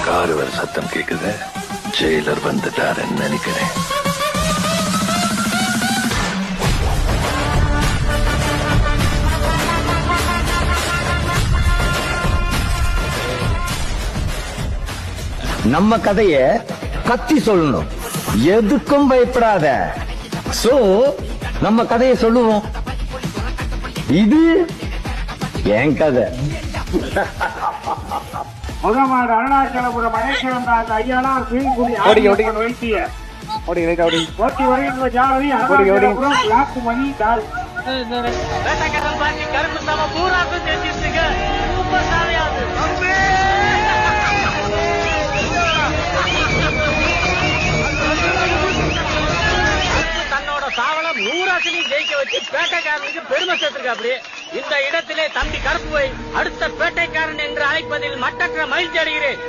Car வர சத்தம் கேக்குது. ஜெயிலர் வந்துட்டாருன்னு நினைக்கிறேன். நம்ம கதைய கத்தி சொல்லணும், எதுக்கும் பயப்படாத. சோ நம்ம கதைய சொல்லுவோம். இது என் கதை. முதமாடு அருணாச்சலபுரம் மகேஸ்வரம் தாத்த ஐயானார் பீங்குடி வைத்திய ஓட்டி வருகின்ற ஜானவி அருணாச்சலபுரம் பிளாக்கு மணி தால் கருப்பு சாம பூராக்கும் செஞ்சிருச்சுங்க. சூப்பர் சாமியாது தன்னோட சாவலம் ஊராசிலையும் ஜெயிக்க வச்சு பேட்டைக்காரனுக்கு பெருமை சேர்த்திருக்க. அப்படி இந்த இடத்திலே தம்பி கருப்பு போய் அடுத்த பேட்டைக்காரன் என்று அழைப்பதில் மட்டற்ற மகிழ்ச்சி அடைகிறேன்.